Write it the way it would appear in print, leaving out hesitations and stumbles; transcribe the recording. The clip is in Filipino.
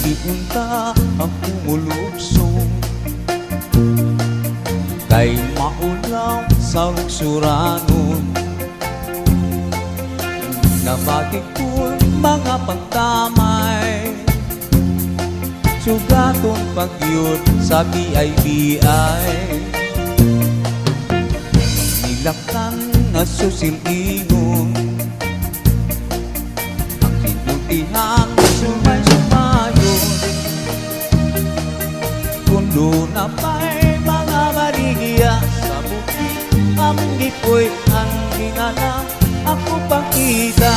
iunta ang kumulupsong kay maulaw sa suranon. Nabati ko'y mga pagtamay, sugaton pagyod sa BIBI. Nilaktan na susilingon ang sinultihang sumay-sumayon. Kundo na pa'y mga maligya sa bukid, among di ko'y ang ginala ako pangita.